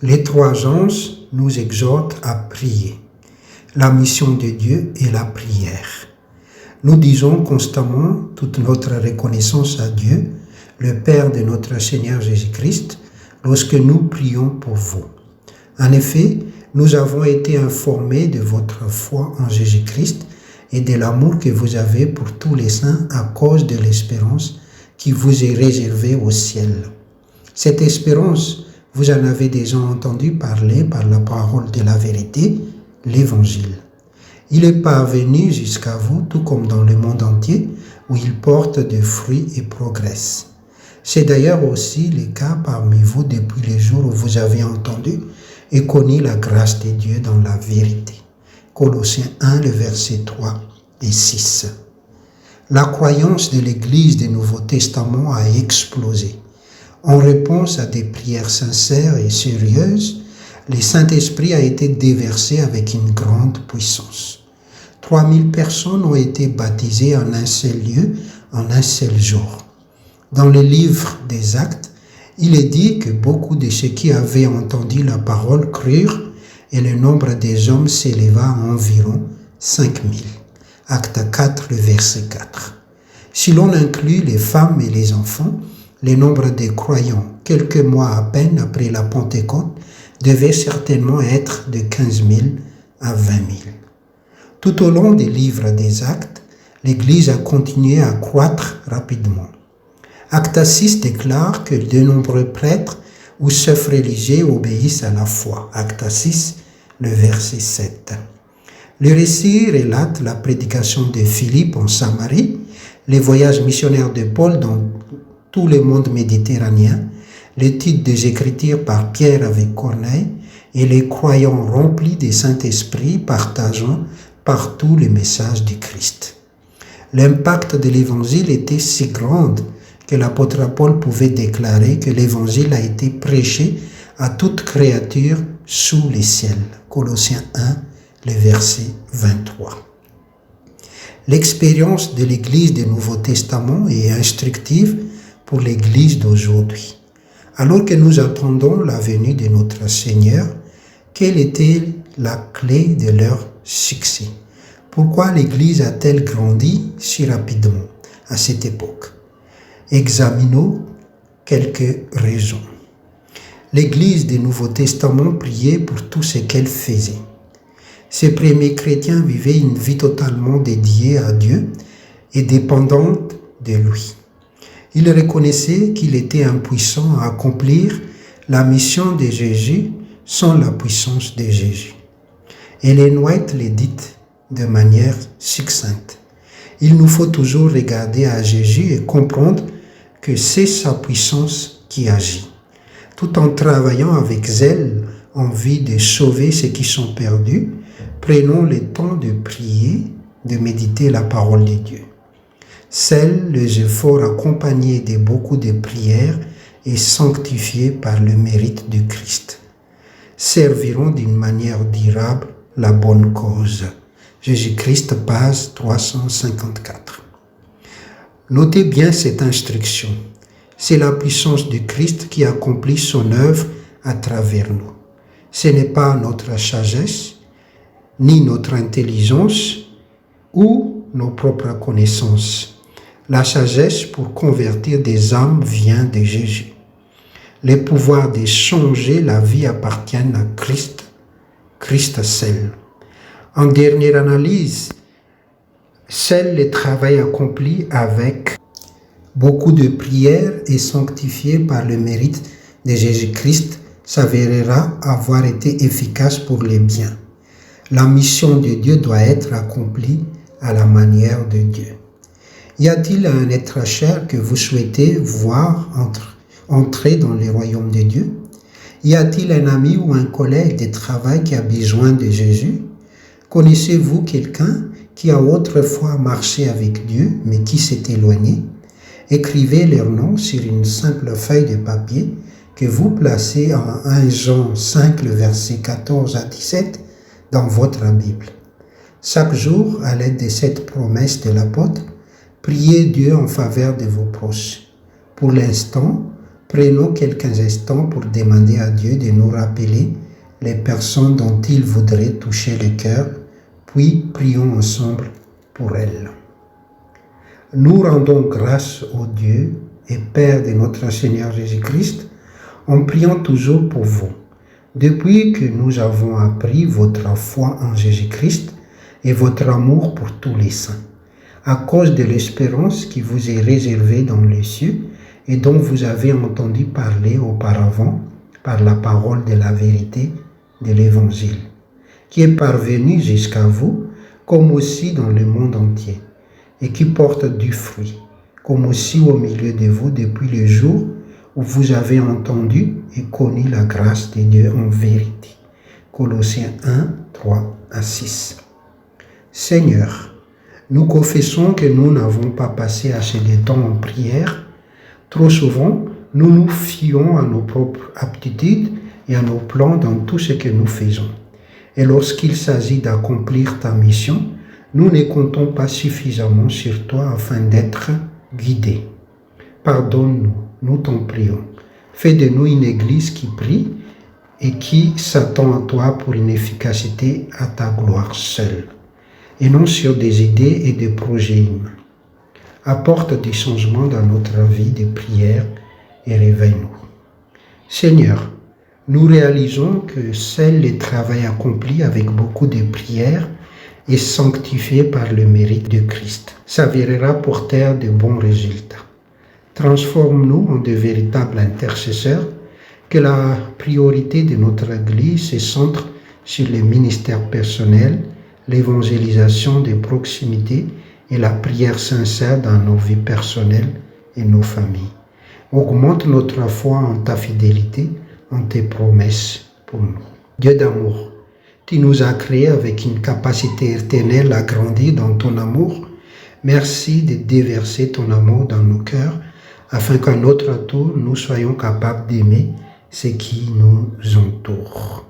Les trois anges nous exhortent à prier. La mission de Dieu est la prière. Nous disons constamment toute notre reconnaissance à Dieu, le Père de notre Seigneur Jésus-Christ, lorsque nous prions pour vous. En effet, nous avons été informés de votre foi en Jésus-Christ et de l'amour que vous avez pour tous les saints à cause de l'espérance qui vous est réservée au ciel. Cette espérance, vous en avez déjà entendu parler par la parole de la vérité, l'Évangile. Il est parvenu jusqu'à vous, tout comme dans le monde entier, où il porte des fruits et progresse. C'est d'ailleurs aussi le cas parmi vous depuis les jours où vous avez entendu et connu la grâce de Dieu dans la vérité. Colossiens 1, le verset 3 et 6. La croyance de l'Église du Nouveau Testament a explosé. En réponse à des prières sincères et sérieuses, le Saint-Esprit a été déversé avec une grande puissance. 3000 personnes ont été baptisées en un seul lieu, en un seul jour. Dans le livre des Actes, il est dit que beaucoup de ceux qui avaient entendu la parole crurent et le nombre des hommes s'éleva à environ 5000. Acte 4, le verset 4. Si l'on inclut les femmes et les enfants, le nombre des croyants, quelques mois à peine après la Pentecôte, devait certainement être de 15 000 à 20 000. Tout au long des livres des Actes, l'Église a continué à croître rapidement. Acte 6 déclare que de nombreux prêtres ou chefs religieux obéissent à la foi. Acte 6, le verset 7. Le récit relate la prédication de Philippe en Samarie, les voyages missionnaires de Paul dans tout le monde méditerranéen, l'étude des Écritures par Pierre avec Corneille et les croyants remplis du Saint-Esprit partageant partout le message du Christ. L'impact de l'Évangile était si grand que l'apôtre Paul pouvait déclarer que l'Évangile a été prêché à toute créature sous les ciels. Colossiens 1, le verset 23. L'expérience de l'Église du Nouveau Testament est instructive pour l'Église d'aujourd'hui. Alors que nous attendons la venue de notre Seigneur, quelle était la clé de leur succès? Pourquoi l'Église a-t-elle grandi si rapidement à cette époque? Examinons quelques raisons. L'Église du Nouveau Testament priait pour tout ce qu'elle faisait. Ces premiers chrétiens vivaient une vie totalement dédiée à Dieu et dépendante de lui. Ils reconnaissaient qu'il était impuissant à accomplir la mission de Jésus sans la puissance de Jésus. Ellen White le dit de manière succincte. Il nous faut toujours regarder à Jésus et comprendre que c'est sa puissance qui agit. Tout en travaillant avec zèle en vue de sauver ceux qui sont perdus, prenons le temps de prier, de méditer la parole de Dieu. Seuls les efforts accompagnés de beaucoup de prières et sanctifiés par le mérite du Christ serviront d'une manière durable la bonne cause. Jésus-Christ, page 354. Notez bien cette instruction. C'est la puissance du Christ qui accomplit son œuvre à travers nous. Ce n'est pas notre sagesse, ni notre intelligence ou nos propres connaissances. La sagesse pour convertir des âmes vient de Jésus. Le pouvoir de changer la vie appartient à Christ, Christ seul. En dernière analyse, seul le travail accompli avec beaucoup de prières et sanctifié par le mérite de Jésus-Christ s'avérera avoir été efficace pour les biens. La mission de Dieu doit être accomplie à la manière de Dieu. Y a-t-il un être cher que vous souhaitez voir entrer dans le royaume de Dieu? Y a-t-il un ami ou un collègue de travail qui a besoin de Jésus? Connaissez-vous quelqu'un qui a autrefois marché avec Dieu mais qui s'est éloigné? Écrivez leur nom sur une simple feuille de papier que vous placez en 1 Jean 5, le verset 14 à 17 dans votre Bible. Chaque jour, à l'aide de cette promesse de l'apôtre, priez Dieu en faveur de vos proches. Pour l'instant, Prenons quelques instants pour demander à Dieu de nous rappeler les personnes dont il voudrait toucher le cœur, puis prions ensemble pour elles. Nous rendons grâce au Dieu et Père de notre Seigneur Jésus-Christ en priant toujours pour vous. Depuis que nous avons appris votre foi en Jésus-Christ et votre amour pour tous les saints, à cause de l'espérance qui vous est réservée dans les cieux et dont vous avez entendu parler auparavant par la parole de la vérité de l'Évangile, qui est parvenue jusqu'à vous, comme aussi dans le monde entier, et qui porte du fruit, comme aussi au milieu de vous depuis le jour où vous avez entendu et connu la grâce de Dieu en vérité. Colossiens 1, 3 à 6. Seigneur, nous confessons que nous n'avons pas passé assez de temps en prière. Trop souvent, nous nous fions à nos propres aptitudes et à nos plans dans tout ce que nous faisons. Et lorsqu'il s'agit d'accomplir ta mission, nous ne comptons pas suffisamment sur toi afin d'être guidés. Pardonne-nous, nous t'en prions. Fais de nous une église qui prie et qui s'attend à toi pour une efficacité à ta gloire seule, et non sur des idées et des projets humains. Apporte des changements dans notre vie de prière et réveille-nous. Seigneur, nous réalisons que seul le travail accompli avec beaucoup de prières et sanctifié par le mérite de Christ s'avérera porteur de bons résultats. Transforme-nous en de véritables intercesseurs, que la priorité de notre Église se centre sur les ministères personnels, l'évangélisation de proximité et la prière sincère dans nos vies personnelles et nos familles. Augmente notre foi en ta fidélité, en tes promesses pour nous. Dieu d'amour, tu nous as créés avec une capacité éternelle à grandir dans ton amour. Merci de déverser ton amour dans nos cœurs, afin qu'à notre tour, nous soyons capables d'aimer ce qui nous entoure.